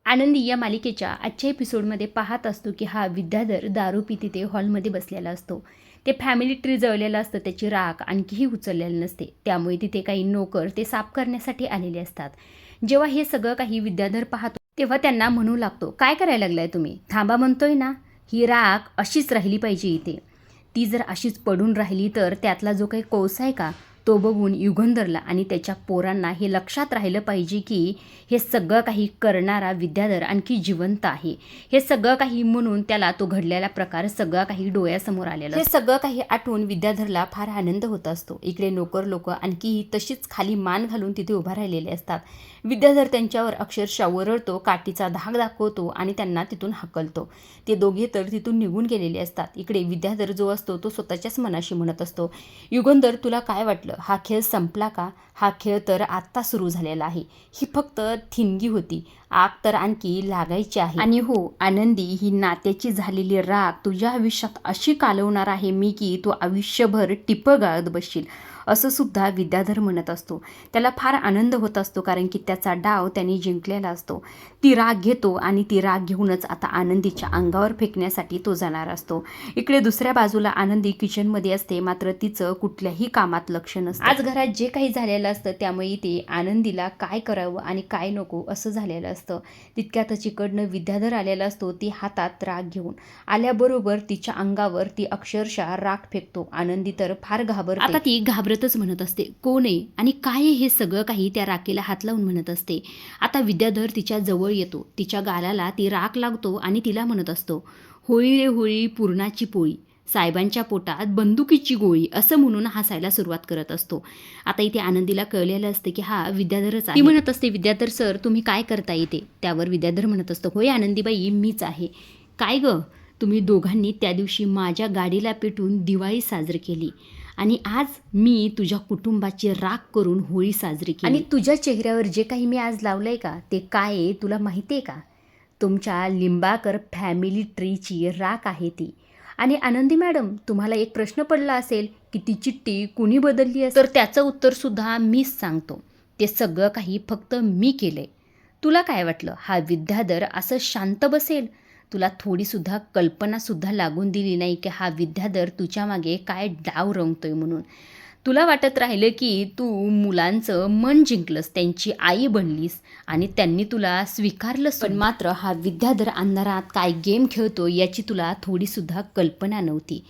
आनंदी या मालिकेच्या आजच्या एपिसोडमध्ये पाहत असतो की हा विद्याधर दारू पिती ते हॉलमध्ये बसलेला असतो. ते फॅमिली ट्री जळलेलं असतं, त्याची राख आणखीही उचललेली नसते. त्यामुळे तिथे काही नोकर ते साफ करण्यासाठी आलेले असतात. जेव्हा हे सगळं काही विद्याधर पाहतो तेव्हा त्यांना म्हणू लागतो, काय करायला लागलाय तुम्ही? थांबा म्हणतोय ना, ही राख अशीच राहिली पाहिजे इथे. ती जर अशीच पडून राहिली तर त्यातला जो काही कोळसा आहे का तो बघून युगंधरला आणि त्याच्या पोरांना हे लक्षात राहिलं पाहिजे की हे सगळं काही करणारा विद्याधर आणखी जिवंत आहे. हे सगळं काही म्हणून त्याला तो घडलेला प्रकार सगळं काही डोळ्यासमोर आलेलं. हे सगळं काही आठवून विद्याधरला फार आनंद होत असतो. इकडे नोकर लोक आणखी तशीच खाली मान घालून तिथे उभा राहिलेले असतात. विद्याधर त्यांच्यावर अक्षरशः ओरडतो, काठीचा धाक दाखवतो आणि त्यांना तिथून हकलतो. ते दोघे तर तिथून निघून गेलेले असतात. इकडे विद्याधर जो असतो तो स्वतःच्याच मनाशी म्हणत असतो, युगंधर तुला काय वाटलं, हा खेळ संपला का? हा खेळ तर आत्ता सुरू झालेला आहे. ही फक्त ठिणगी होती, आग तर आणखी लागायची आहे. आणि हो आनंदी, ही नात्याची झालेली राग तुझ्या आयुष्यात अशी कालवणार आहे मी की तू आयुष्यभर टिपं गाळत बसशील, असं सुद्धा विद्याधर म्हणत असतो. त्याला फार आनंद होत असतो कारण की त्याचा डाव त्याने जिंकलेला असतो. ती राग घेतो आणि ती राग घेऊनच आता आनंदीच्या अंगावर फेकण्यासाठी तो जाणार असतो. इकडे दुसऱ्या बाजूला आनंदी किचनमध्ये असते, मात्र तिचं कुठल्याही कामात लक्ष नसतं. आज घरात जे काही झालेलं असतं त्यामुळे ते आनंदीला काय करावं आणि काय नको असं झालेलं असतं. तितक्यातच इकडनं विद्याधर आलेला असतो. ती हातात राग घेऊन आल्याबरोबर तिच्या अंगावर ती अक्षरशः राग फेकतो. आनंदी तर फार घाबरते. आता ती घाबरतच म्हणत असते, कोण आहे आणि काय आहे हे सगळं काही त्या राखेला हात लावून म्हणत असते. आता विद्याधर तिच्या जवळ येतो, तिच्या गालाला ती राख लागतो आणि तिला म्हणत असतो, होळी रे होळी पुरणाची पोळी, साहेबांच्या पोटात बंदुकीची गोळी, असं म्हणून हसायला सुरुवात करत असतो. आता इथे आनंदीला कळलेलं असतं की हा विद्याधरच आहे. ती म्हणत असते, विद्याधर सर तुम्ही काय करता इथे? त्यावर विद्याधर म्हणत असतो, होय आनंदीबाई मीच आहे. काय ग, तुम्ही दोघांनी त्या दिवशी माझ्या गाडीला पेटून दिवाळी साजरी केली आणि आज मी तुझ्या कुटुंबाची राख करून होळी साजरी केली. आणि तुझ्या चेहऱ्यावर जे काही मी आज लावलंय का ते काय आहे तुला माहिती आहे का? तुमच्या लिंबाकर फॅमिली ट्रीची राख आहे ती. आणि आनंदी मॅडम, तुम्हाला एक प्रश्न पडला असेल की ती चिठ्ठी कुणी बदलली असेल, तर त्याचं उत्तरसुद्धा मीच सांगतो. ते सगळं काही फक्त मी केलंय. तुला काय वाटलं हा विद्याधर असं शांत बसेल? तुला थोडीसुद्धा कल्पनासुद्धा लागून दिली नाही की हा विद्याधर तुझ्या मागे काय डाव रंगतोय म्हणून. तुला वाटत राहिलं की तू मुलांचं मन जिंकलंस, त्यांची आई बनलीस आणि त्यांनी तुला स्वीकारलंस. पण मात्र हा विद्याधर अंधारात काय गेम खेळतो याची तुला थोडीसुद्धा कल्पना नव्हती.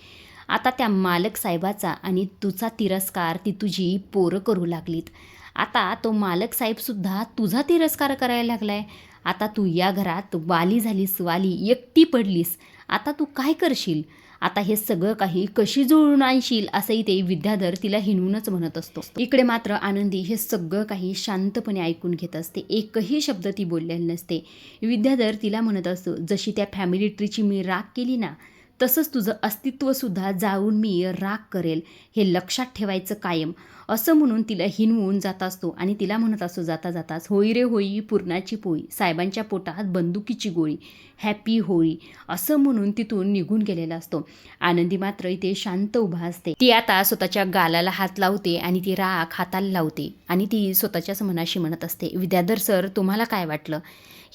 आता त्या मालक साहेबाचा आणि तुझा तिरस्कार ती तुझी पोरं करू लागलीत. आता तो मालक साहेबसुद्धा तुझा तिरस्कार करायला लागलाय. आता तू या घरात वाली झालीस, वाली एकटी पडलीस. आता तू काय करशील? आता हे सगळं काही कशी जुळून आणशील, असंही ते विद्याधर तिला हिणवूनच म्हणत असतो. इकडे मात्र आनंदी हे सगळं काही शांतपणे ऐकून घेत असते. एकही शब्द ती बोललेली नसते. विद्याधर तिला म्हणत असतो, जशी त्या फॅमिली ट्रीची मी राख केली ना, तसंच तुझं अस्तित्वसुद्धा जाळून मी राख करेल, हे लक्षात ठेवायचं कायम, असं म्हणून तिला हिणवून जात असतो. आणि तिला म्हणत असतो जाता जाताच, होळी रे होळी पुरणाची पोळी, साहेबांच्या पोटात बंदुकीची गोळी, हॅपी होळी, असं म्हणून तिथून निघून गेलेला असतो. आनंदी मात्र इथे शांत उभा असते. ती आता स्वतःच्या गालाला हात लावते आणि ती राख हाताला लावते आणि ती स्वतःच्याच मनाशी म्हणत असते, विद्याधर सर तुम्हाला काय वाटलं,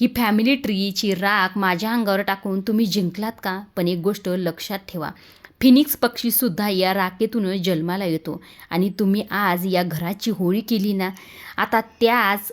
ही फॅमिली ट्रीची राख माझ्या अंगावर टाकून तुम्ही जिंकलात का? पण एक गोष्ट लक्षात ठेवा, फिनिक्स पक्षीसुद्धा या राखेतून जन्माला येतो आणि तुम्ही आज या घराची होळी केली ना, आता त्याच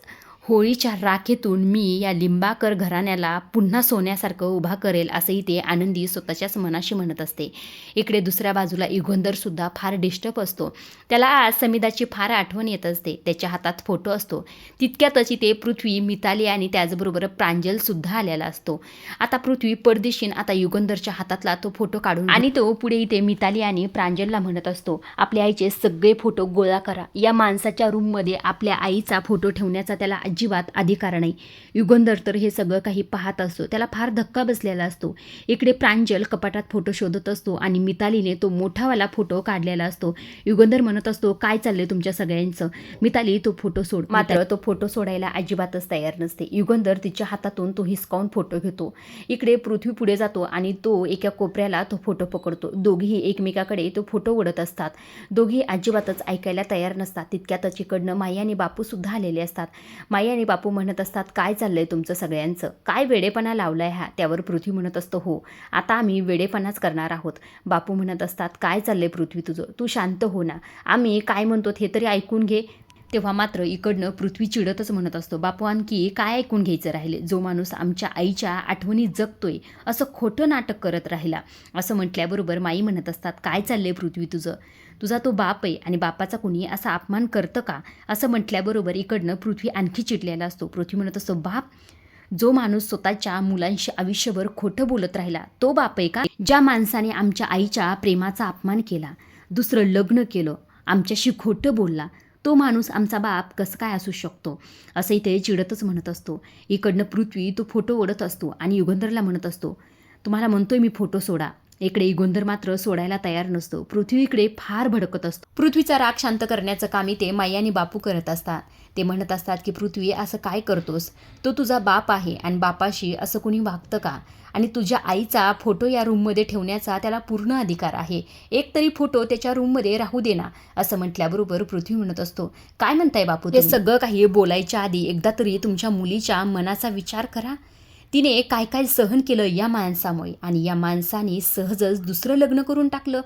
होळीच्या राखेतून मी या लिंबाकर घराण्याला पुन्हा सोन्यासारखं उभा करेल, असंही ते आनंदी स्वतःच्याच मनाशी म्हणत असते. इकडे दुसऱ्या बाजूला युगंधरसुद्धा फार डिस्टर्ब असतो. त्याला आज समिधाची फार आठवण येत असते. त्याच्या हातात फोटो असतो. तितक्यातच इथे पृथ्वी, मिताली आणि त्याचबरोबर प्रांजलसुद्धा आलेला असतो. आता पृथ्वी परदेशीन आता युगंधरच्या हातातला तो फोटो काढून आणि तो पुढे इथे मिताली आणि प्रांजलला म्हणत असतो, आपल्या आईचे सगळे फोटो गोळा करा. या माणसाच्या रूममध्ये आपल्या आईचा फोटो ठेवण्याचा त्याला अजिबात अधिकार नाही. युगंधर तर हे सगळं काही पाहत असतो. त्याला फार धक्का बसलेला असतो. इकडे प्रांजल कपाटात फोटो शोधत असतो आणि मितालीने तो मोठावाला फोटो काढलेला असतो. युगंधर म्हणत असतो, काय चाललंय तुमच्या सगळ्यांचं? मिताली तो फोटो सोड. मात्र तो फोटो सोडायला अजिबातच तयार नसते. युगंधर तिच्या हातातून तो हिसकावून फोटो घेतो. इकडे पृथ्वी पुढे जातो आणि तो एका कोपऱ्याला तो फोटो पकडतो. दोघेही एकमेकाकडे तो फोटो ओढत असतात. दोघेही अजिबातच ऐकायला तयार नसतात. तितक्यातच इकडनं माया आणि बापूसुद्धा आलेले असतात. माया माई आणि बापू म्हणत असतात, काय चाललंय तुमचं सगळ्यांचं, काय वेडेपणा लावलाय हा. त्यावर पृथ्वी म्हणत असतो, हो आता आम्ही वेडेपणाच करणार आहोत. बापू म्हणत असतात, काय चाललंय पृथ्वी तुझं, तू शांत हो ना, आम्ही काय म्हणतो हे तरी ऐकून घे. तेव्हा मात्र इकडनं पृथ्वी चिडतच म्हणत असतो, बापू आणखी काय ऐकून घ्यायचं राहिले, जो माणूस आमच्या आईच्या आठवणी जगतोय असं खोटं नाटक करत राहिला. असं म्हटल्याबरोबर माई म्हणत असतात, काय चाललंय पृथ्वी तुझं, तुझा तो बाप आहे आणि बापाचा कुणी असा अपमान करतं का. असं म्हटल्याबरोबर इकडनं पृथ्वी आणखी चिडलेला असतो. पृथ्वी म्हणत असतो, बाप, जो माणूस स्वतःच्या मुलांशी आयुष्यभर खोटं बोलत राहिला तो बाप आहे का. ज्या माणसाने आमच्या आईच्या प्रेमाचा अपमान केला, दुसरं लग्न केलं, आमच्याशी खोटं बोलला, तो माणूस आमचा बाप कसं काय असू शकतो. असं इथे चिडतच म्हणत असतो. इकडनं पृथ्वी तो फोटो ओढत असतो आणि युगंधरला म्हणत असतो, तुम्हाला म्हणतोय मी फोटो सोडा. इकडे युगंधर मात्र सोडायला तयार नसतो. पृथ्वी इकडे फार भडकत असतो. पृथ्वीचा राग शांत करण्याचं काम इथे माई आणि बापू करत असतात. ते म्हणत असतात की पृथ्वी असं काय करतोस, तो तुझा बाप आहे आणि बापाशी असं कुणी वागतं का. आणि तुझ्या आईचा फोटो या रूममध्ये ठेवण्याचा त्याला पूर्ण अधिकार आहे, एक तरी फोटो त्याच्या रूममध्ये राहू दे ना. असं म्हटल्याबरोबर पृथ्वी म्हणत असतो, काय म्हणताय बापू, हे सगळं काही बोलायच्या आधी एकदा तरी तुमच्या मुलीच्या मनाचा विचार करा. तिने काय काय सहन केलं या माणसामुळे आणि या माणसाने सहजच दुसरं लग्न करून टाकलं.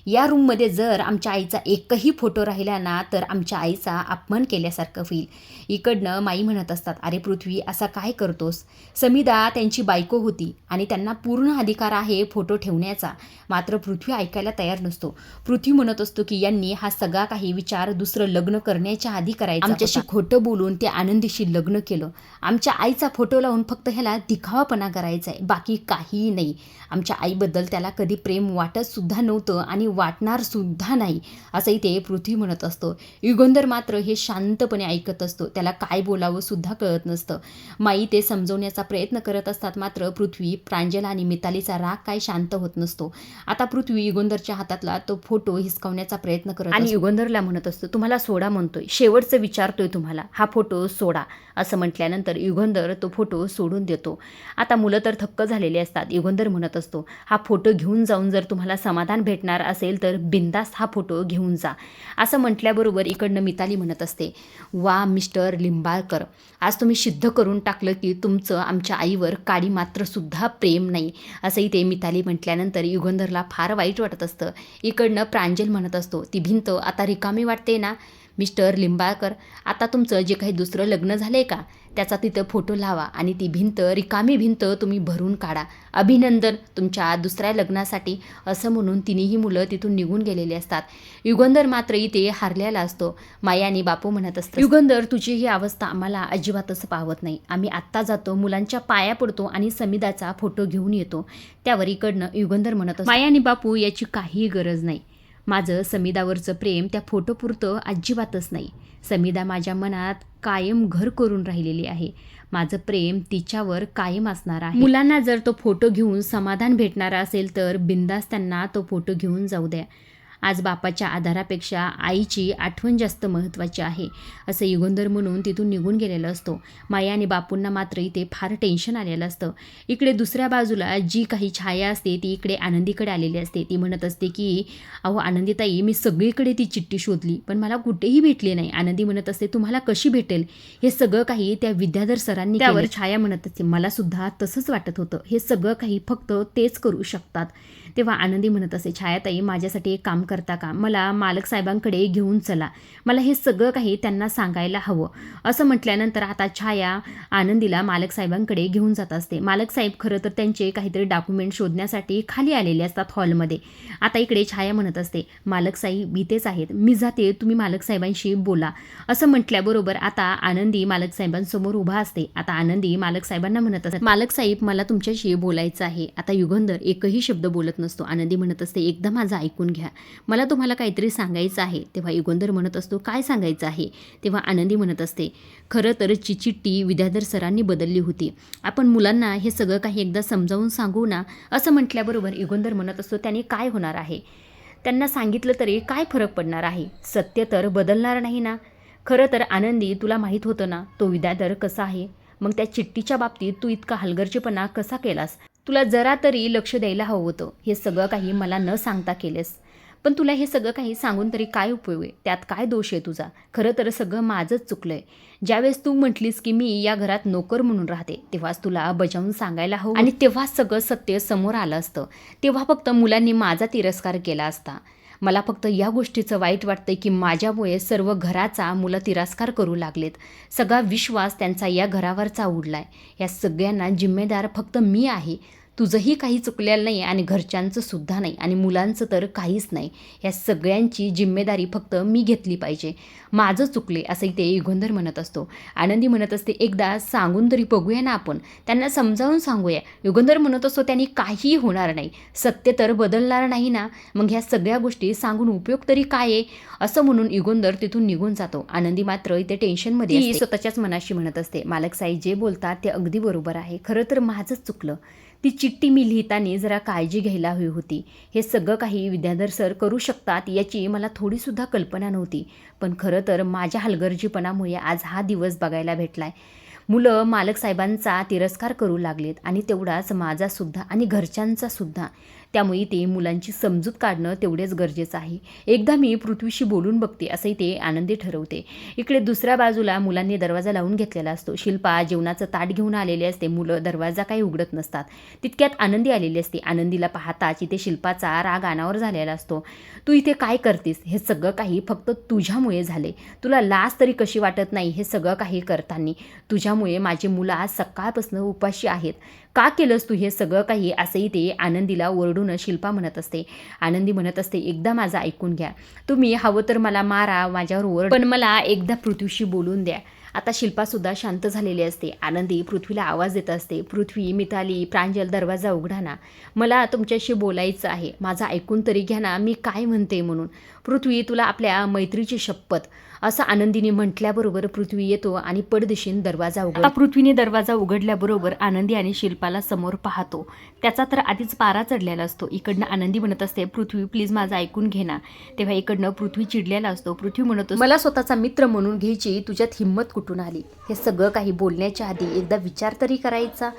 या रूममध्ये जर आमच्या आईचा एकही फोटो राहिला ना तर आमच्या आईचा अपमान केल्यासारखं होईल. इकडनं माई म्हणत असतात, अरे पृथ्वी असा काय करतोस, समिधा त्यांची बायको होती आणि त्यांना पूर्ण अधिकार आहे फोटो ठेवण्याचा. मात्र पृथ्वी ऐकायला तयार नसतो. पृथ्वी म्हणत असतो की यांनी हा सगळा काही विचार दुसरं लग्न करण्याच्या आधी करायचा. आमच्याशी खोटं बोलून ते आनंदीशी लग्न केलं, आमच्या आईचा फोटो लावून फक्त ह्याला दिखावापणा करायचा आहे, बाकी काहीही नाही. आमच्या आईबद्दल त्याला कधी प्रेम वाटत सुद्धा नव्हतं आणि वाटणार सुद्धा नाही, असंही ते पृथ्वी म्हणत असतो. युगंधर मात्र हे शांतपणे ऐकत असतो. त्याला काय बोलावं सुद्धा कळत नसतं. माई ते समजवण्याचा प्रयत्न करत असतात. मात्र पृथ्वी, प्रांजल आणि मितालीचा राग काय शांत होत नसतो. आता पृथ्वी युगंधरच्या हातातला तो फोटो हिसकावण्याचा प्रयत्न करत आणि युगंधरला म्हणत असतो, तुम्हाला सोडा म्हणतोय, शेवटचं विचारतोय तुम्हाला, हा फोटो सोडा. असं म्हटल्यानंतर युगंधर तो फोटो सोडून देतो. आता मुलं तर थक्क झालेली असतात. युगंधर म्हणत असतो, हा फोटो घेऊन जाऊन जर तुम्हाला समाधान भेटणार असेल तर बिंदास्त हा फोटो घेऊन जा. असं म्हटल्याबरोबर इकडनं मिताली म्हणत असते, वा मिस्टर लिंबाळकर, आज तुम्ही सिद्ध करून टाकलं की तुमचं आमच्या आईवर काडी मात्र सुद्धा प्रेम नाही. असंही ते मिताली म्हटल्यानंतर युगंधरला फार वाईट वाटत असतं. इकडनं प्रांजल म्हणत असतो, ती भिंत आता रिकामी वाटते ना मिस्टर लिंबाळकर, आता तुमचं जे काही दुसरं लग्न झालंय का त्याचा तिथं फोटो लावा आणि ती भिंत, रिकामी भिंत तुम्ही भरून काढा. अभिनंदन तुमच्या दुसऱ्या लग्नासाठी. असं म्हणून तिन्ही मुलं तिथून निघून गेलेली असतात. युगंधर मात्र इथे हारलेला असतो. माया आणि बापू म्हणत असतात, युगंधर तुझी ही अवस्था आम्हाला अजिबातच पावत नाही, आम्ही आत्ता जातो, मुलांच्या पाया पडतो आणि समिधाचा फोटो घेऊन येतो. त्यावर इकडनं युगंधर म्हणत असतो, माया आणि बापू याची काही गरज नाही, माझं समिधावरचं प्रेम त्या फोटोपुरतं अजिबातच नाही. समिधा माझ्या मनात कायम घर करून राहिलेली आहे, माझं प्रेम तिच्यावर कायम असणार आहे. मुलांना जर तो फोटो घेऊन समाधान भेटणार असेल तर बिंदास त्यांना तो फोटो घेऊन जाऊ द्या. आज बापाच्या आधारापेक्षा आईची आठवण जास्त महत्त्वाची आहे. असं युगंधर म्हणून तिथून निघून गेलेलं असतो. माया आणि बापूंना मात्र इथे फार टेन्शन आलेलं असतं. इकडे दुसऱ्या बाजूला जी काही छाया असते ती इकडे आनंदीकडे आलेली असते. ती म्हणत असते की अहो आनंदीताई, मी सगळीकडे ती चिठ्ठी शोधली पण मला कुठेही भेटली नाही. आनंदी म्हणत असते, तुम्हाला कशी भेटेल, हे सगळं काही त्या विद्याधर सरांनी. त्यावर छाया म्हणत असते, मला सुद्धा तसंच वाटत होतं, हे सगळं काही फक्त तेच करू शकतात. तेव्हा आनंदी म्हणत असते, छायाताई माझ्यासाठी एक काम करता का, मला मालक साहेबांकडे घेऊन चला, मला हे सगळं काही त्यांना सांगायला हवं. असं म्हटल्यानंतर आता छाया आनंदीला मालक साहेबांकडे घेऊन जात असते. मालक साहेब खरं तर त्यांचे काहीतरी डॉक्युमेंट शोधण्यासाठी खाली आलेले असतात हॉलमध्ये. आता इकडे छाया म्हणत असते, मालक साहेब इथेच आहेत, मी जाते, तुम्ही मालक साहेबांशी बोला. असं म्हटल्याबरोबर आता आनंदी मालक साहेबांसमोर उभा असते. आता आनंदी मालक साहेबांना म्हणत असते, मालक साहेब मला तुमच्याशी बोलायचं आहे. आता युगंधर एकही शब्द बोलत नसतो. आनंदी म्हणत असते, एकदा माझं ऐकून घ्या, मला तुम्हाला काहीतरी सांगायचं आहे. तेव्हा युगंधर म्हणत असतो, काय सांगायचं आहे. तेव्हा आनंदी म्हणत असते, खरं तर चिठ्ठी विद्याधर सरांनी बदलली होती, आपण मुलांना हे सगळं काही एकदा समजावून सांगू ना. असं म्हटल्याबरोबर युगंधर म्हणत असतो, त्याने काय होणार आहे, त्यांना सांगितलं तरी काय फरक पडणार आहे, सत्य तर बदलणार नाही ना. खरं तर आनंदी, तुला माहीत होतं ना तो विद्याधर कसा आहे, मग त्या चिठ्ठीच्या बाबतीत तू इतका हलगर्जीपणा कसा केलास, तुला जरा तरी लक्ष द्यायला हवं होतं, हे सगळं काही मला न सांगता केलेस. पण तुला हे सगळं काही सांगून तरी काय उपयोग आहे? त्यात काय दोष आहे तुझा? खरं तर सगळं माझंच चुकलं आहे. ज्यावेळेस तू म्हटलीस की मी या घरात नोकर म्हणून राहते, तेव्हाच तुला बजावून सांगायला हवं आणि तेव्हाच सगळं सत्य समोर आलं असतं. तेव्हा फक्त मुलांनी माझा तिरस्कार केला असता. मला फक्त या गोष्टीचं वाईट वाटतंय की माझ्यामुळे सर्व घराचा मुलं तिरस्कार करू लागलेत. सगळा विश्वास त्यांचा या घरावरचा उडलाय. या सगळ्यांना जिम्मेदार फक्त मी आहे. तुझंही काही चुकलेलं नाही आणि घरच्यांचं सुद्धा नाही आणि मुलांचं तर काहीच नाही. या सगळ्यांची जिम्मेदारी फक्त मी घेतली पाहिजे. माझं चुकले असंही ते युगंधर म्हणत असतो. आनंदी म्हणत असते, एकदा सांगून तरी बघूया ना आपण, त्यांना समजावून सांगूया. युगंधर म्हणत असतो, त्यांनी काहीही होणार नाही, सत्य तर बदलणार नाही ना, मग ह्या सगळ्या गोष्टी सांगून उपयोग तरी काय आहे? असं म्हणून युगंधर तिथून निघून जातो. आनंदी मात्र इथे टेन्शनमध्ये असते. स्वतःच्याच मनाशी म्हणत असते, मालक साई जे बोलतात ते अगदी बरोबर आहे. खरं तर माझंच चुकलं. ती चिठ्ठी मी लिहिताना जरा काळजी घ्यायला हवी होती. हे सगळं काही विद्याधर सर करू शकतात याची मला थोडीसुद्धा कल्पना नव्हती. पण खरं तर माझ्या हलगर्जीपणामुळे आज हा दिवस बघायला भेटलाय. मुलं मालक साहेबांचा तिरस्कार करू लागलेत आणि तेवढाच माझासुद्धा आणि घरच्यांचासुद्धा. त्यामुळे ते मुलांची समजूत काढणं तेवढेच गरजेचं आहे. एकदा मी पृथ्वीशी बोलून बघते असंही ते आनंदी ठरवते. इकडे दुसऱ्या बाजूला मुलांनी दरवाजा लावून घेतलेला असतो. शिल्पा जेवणाचं ताट घेऊन आलेली असते. मुलं दरवाजा काही उघडत नसतात. तितक्यात आनंदी आलेली असते. आनंदीला पाहताच इथे शिल्पाचा राग अनावर झालेला असतो. तू इथे काय करतेस? हे सगळं काही फक्त तुझ्यामुळे झाले. तुला लाज तरी कशी वाटत नाही हे सगळं काही करताना? तुझ्यामुळे माझी मुलं आज सकाळपासून उपाशी आहेत. का केलंस तू हे सगळं काही? असंही ते आनंदीला ओरडून शिल्पा म्हणत असते. आनंदी म्हणत असते, एकदा माझं ऐकून घ्या. तुम्ही हवं तर मला मारा, माझ्यावर ओरड, पण मला एकदा पृथ्वीशी बोलून द्या. आता शिल्पासुद्धा शांत झालेली असते. आनंदी पृथ्वीला आवाज देत असते, पृथ्वी, मिताली, प्रांजल दरवाजा उघडा ना, मला तुमच्याशी बोलायचं आहे. माझं ऐकून तरी घ्या ना, मी काय म्हणते म्हणून. पृथ्वी, तुला आपल्या मैत्रीची शपथ, असं आनंदीने म्हटल्याबरोबर पृथ्वी येतो आणि पडदिशीन दरवाजा उघडतो. आता पृथ्वीने दरवाजा उघडल्याबरोबर आनंदी आणि शिल्पाला समोर पाहतो. त्याचा तर आधीच पारा चढलेला असतो. इकडनं आनंदी म्हणत असते, पृथ्वी प्लीज माझं ऐकून घे ना. तेव्हा इकडनं पृथ्वी चिडलेला असतो. पृथ्वी म्हणतो, मला स्वतःचा मित्र म्हणून घ्यायची तुझ्यात हिंमत कुठून आली? हे सगळं काही बोलण्याच्या आधी एकदा विचार तरी करायचा.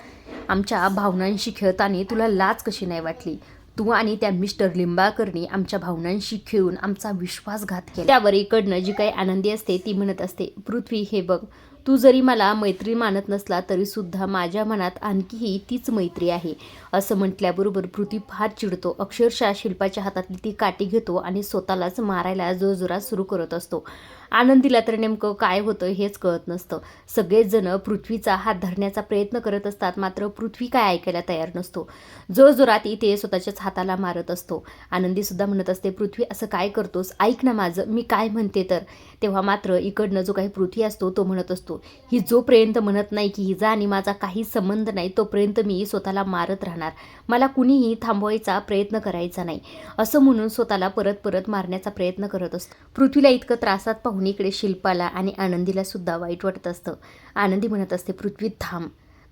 आमच्या भावनांशी खेळताना तुला लाज कशी नाही वाटली? तू आणि त्या मिस्टर लिंबाळकरनी आमच्या भावनांशी खेळून आमचा विश्वासघात केला. त्यावर इकडनं जी काही आनंदी असते ती म्हणत असते, पृथ्वी हे बघ, तू जरी मला मैत्री मानत नसला तरीसुद्धा माझ्या मनात आणखीही तीच मैत्री आहे. असं म्हटल्याबरोबर पृथ्वी फार चिडतो. अक्षरशः शिल्पाच्या हातातली ती काठी घेतो आणि स्वतःलाच मारायला जोरजोरात सुरू करत असतो. आनंदीला तर नेमकं काय होतं हेच कळत नसतं. सगळेच जण पृथ्वीचा हात धरण्याचा प्रयत्न करत असतात, मात्र पृथ्वी काय ऐकायला तयार नसतो. जोरजोरात इथे स्वतःच्याच हाताला मारत असतो. आनंदीसुद्धा म्हणत असते, पृथ्वी असं काय करतोस? ऐक ना माझं, मी काय म्हणते तर. तेव्हा मात्र इकडनं जो काही पृथ्वी असतो तो म्हणत असतो, ही जोपर्यंत म्हणत नाही की हिचा आणि माझा काही संबंध नाही तोपर्यंत मी स्वतःला मारत राहणार. मला कुणीही थांबवायचा प्रयत्न करायचा नाही. असं म्हणून स्वतःला परत परत मारण्याचा प्रयत्न करत असतो. पृथ्वीला इतकं त्रासात पाहून इकडे शिल्पाला आणि आनंदीला सुद्धा वाईट वाटत असतं. आनंदी म्हणत असते, पृथ्वी थांब,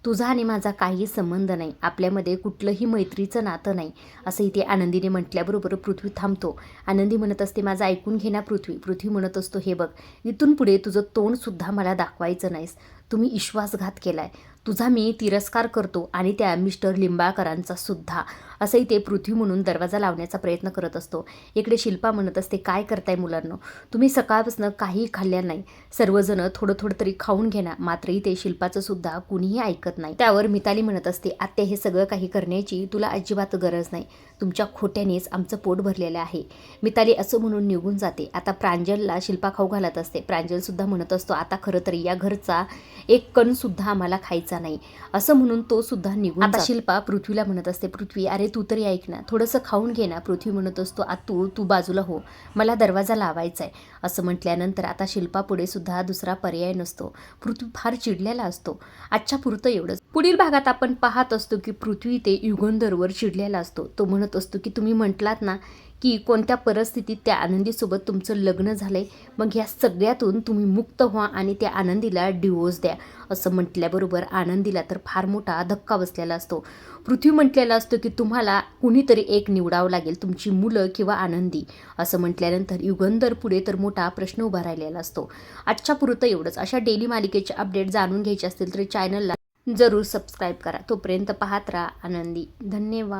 तुझा आणि माझा काही संबंध नाही, आपल्यामध्ये कुठलंही मैत्रीचं नातं नाही. असं इथे आनंदीने म्हटल्याबरोबर पृथ्वी थांबतो. आनंदी म्हणत असते, माझं ऐकून घे ना पृथ्वी. पृथ्वी म्हणत असतो, हे बघ, इथून पुढे तुझं तोंडसुद्धा मला दाखवायचं नाहीस. तुम्ही विश्वासघात केलाय, तुझा मी तिरस्कार करतो आणि त्या मिस्टर लिंबाळकरांचा सुद्धा. असंही ते पृथ्वी म्हणून दरवाजा लावण्याचा प्रयत्न करत असतो. इकडे शिल्पा म्हणत असते, काय करताय मुलांनो? तुम्ही सकाळपासून काही खाल्ल्या नाही, सर्वजण थोडं थोडं तरी खाऊन घे ना. मात्र इथे शिल्पाचं सुद्धा कुणीही ऐकत नाही. त्यावर मिताली म्हणत असते, आत्या हे सगळं काही करण्याची तुला अजिबात गरज नाही, तुमच्या खोट्यानेच आमचं पोट भरलेलं आहे. मिताली असं म्हणून निघून जाते. आता प्रांजलला शिल्पा खाऊ घालत असते. प्रांजलसुद्धा म्हणत असतो, आता खरं तर या घरचा एक कणसुद्धा आम्हाला खायचा नाही. असं म्हणून तो सुद्धा निघून. आता शिल्पा पृथ्वीला म्हणत असते, पृथ्वी अरे तू तरी ऐक ना, थोडंसं खाऊन घे ना. पृथ्वी म्हणत असतो, तू बाजूला हो, मला दरवाजा लावायचा आहे. असं म्हटल्यानंतर आता शिल्पा पुढे सुद्धा दुसरा पर्याय नसतो. पृथ्वी फार चिडलेला असतो. आजच्या पुरतं एवढंच. पुढील भागात आपण पाहत असतो की पृथ्वी ते युगंधरवर चिडलेला असतो. तो म्हणत असतो की तुम्ही म्हटलात ना की कोणत्या परिस्थितीत त्या आनंदीसोबत तुमचं लग्न झालंय, मग ह्या सगळ्यातून तुम्ही मुक्त व्हा आणि त्या आनंदीला डिवोर्स द्या. असं म्हटल्याबरोबर आनंदीला तर फार मोठा धक्का बसलेला असतो. पृथ्वी म्हटलेला असतो की तुम्हाला कुणीतरी एक निवडावं लागेल, तुमची मुलं किंवा आनंदी. असं म्हटल्यानंतर युगंधर पुढे तर मोठा प्रश्न उभा राहिलेला असतो. आजच्या पुरतं एवढंच. अशा डेली मालिकेचे अपडेट जाणून घ्यायचे असतील तर चॅनलला जरूर सबस्क्राईब करा. तोपर्यंत पाहत राहा आनंदी. धन्यवाद.